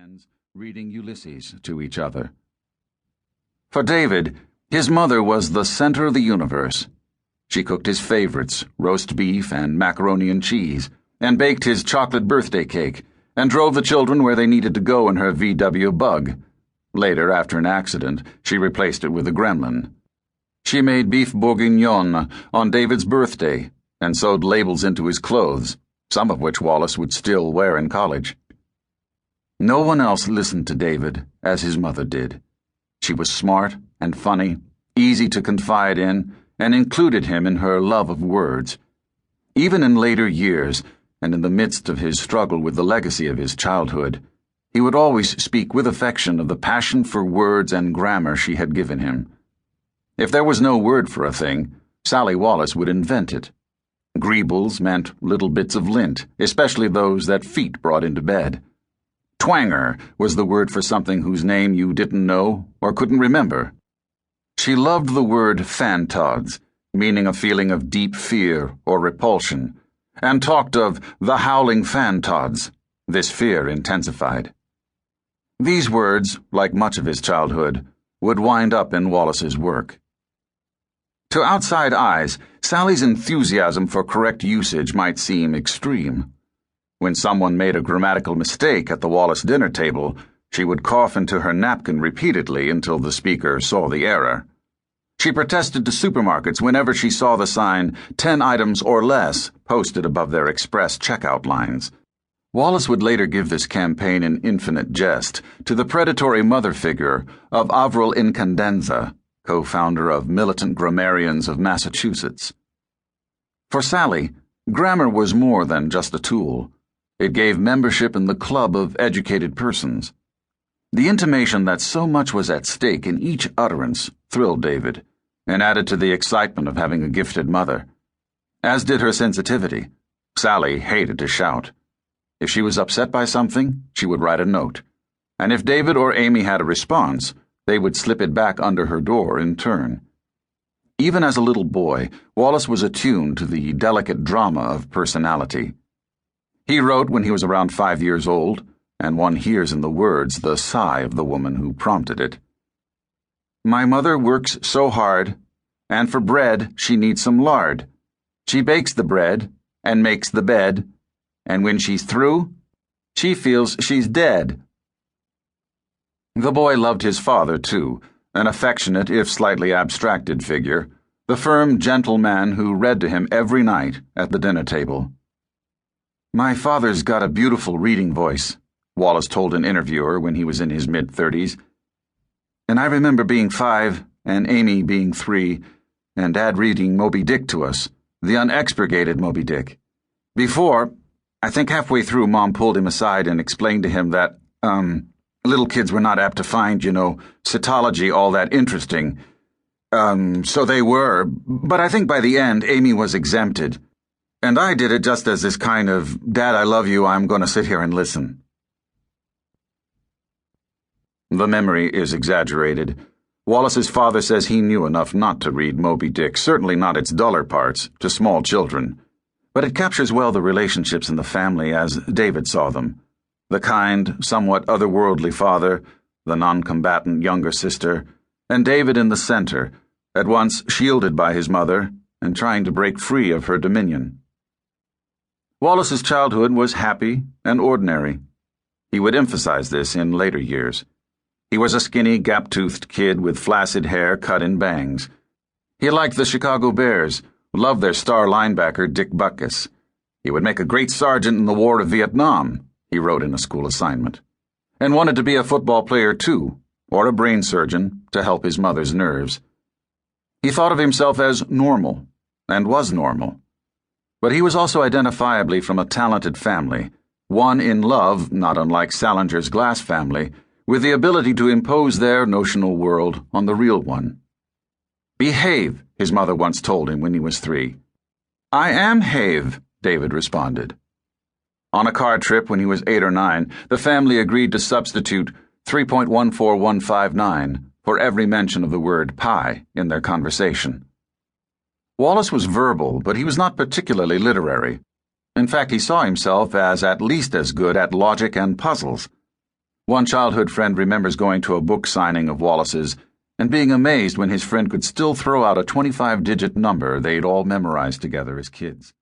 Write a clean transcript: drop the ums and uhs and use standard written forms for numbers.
friends reading Ulysses to each other. For David, his mother was the center of the universe. She cooked his favorites, roast beef and macaroni and cheese, and baked his chocolate birthday cake, and drove the children where they needed to go in her VW Bug. Later, after an accident, she replaced it with a Gremlin. She made beef bourguignon on David's birthday and sewed labels into his clothes, some of which Wallace would still wear in college. No one else listened to David as his mother did. She was smart and funny, easy to confide in, and included him in her love of words. Even in later years, and in the midst of his struggle with the legacy of his childhood, he would always speak with affection of the passion for words and grammar she had given him. If there was no word for a thing, Sally Wallace would invent it. Greebles meant little bits of lint, especially those that feet brought into bed. Twanger was the word for something whose name you didn't know or couldn't remember. She loved the word fantods, meaning a feeling of deep fear or repulsion, and talked of the howling fantods, this fear intensified. These words, like much of his childhood, would wind up in Wallace's work. To outside eyes, Sally's enthusiasm for correct usage might seem extreme. When someone made a grammatical mistake at the Wallace dinner table, she would cough into her napkin repeatedly until the speaker saw the error. She protested to supermarkets whenever she saw the sign 10 items or less posted above their express checkout lines. Wallace would later give this campaign in Infinite Jest to the predatory mother figure of Avril Incandenza, co-founder of Militant Grammarians of Massachusetts. For Sally, grammar was more than just a tool. It gave membership in the club of educated persons. The intimation that so much was at stake in each utterance thrilled David and added to the excitement of having a gifted mother. As did her sensitivity. Sally hated to shout. If she was upset by something, she would write a note, and if David or Amy had a response, they would slip it back under her door in turn. Even as a little boy, Wallace was attuned to the delicate drama of personality. He wrote when he was around 5 years old, and one hears in the words the sigh of the woman who prompted it. My mother works so hard, and for bread she needs some lard. She bakes the bread and makes the bed, and when she's through, she feels she's dead. The boy loved his father, too, an affectionate, if slightly abstracted figure, the firm, gentle man who read to him every night at the dinner table. My father's got a beautiful reading voice, Wallace told an interviewer when he was in his mid-30s. And I remember being 5 and Amy being 3 and Dad reading Moby Dick to us, the unexpurgated Moby Dick. Before, I think halfway through, Mom pulled him aside and explained to him that, little kids were not apt to find, cytology all that interesting. So they were, but I think by the end, Amy was exempted. And I did it just as this kind of, Dad, I love you, I'm going to sit here and listen. The memory is exaggerated. Wallace's father says he knew enough not to read Moby Dick, certainly not its duller parts, to small children. But it captures well the relationships in the family as David saw them. The kind, somewhat otherworldly father, the non-combatant younger sister, and David in the center, at once shielded by his mother and trying to break free of her dominion. Wallace's childhood was happy and ordinary. He would emphasize this in later years. He was a skinny, gap-toothed kid with flaccid hair cut in bangs. He liked the Chicago Bears, loved their star linebacker Dick Butkus. He would make a great sergeant in the War of Vietnam, he wrote in a school assignment, and wanted to be a football player too, or a brain surgeon to help his mother's nerves. He thought of himself as normal, and was normal. But he was also identifiably from a talented family, one in love, not unlike Salinger's Glass family, with the ability to impose their notional world on the real one. Behave, his mother once told him when he was 3. I am Have, David responded. On a car trip when he was 8 or 9, the family agreed to substitute 3.14159 for every mention of the word pie in their conversation. Wallace was verbal, but he was not particularly literary. In fact, he saw himself as at least as good at logic and puzzles. One childhood friend remembers going to a book signing of Wallace's and being amazed when his friend could still throw out a 25-digit number they'd all memorized together as kids.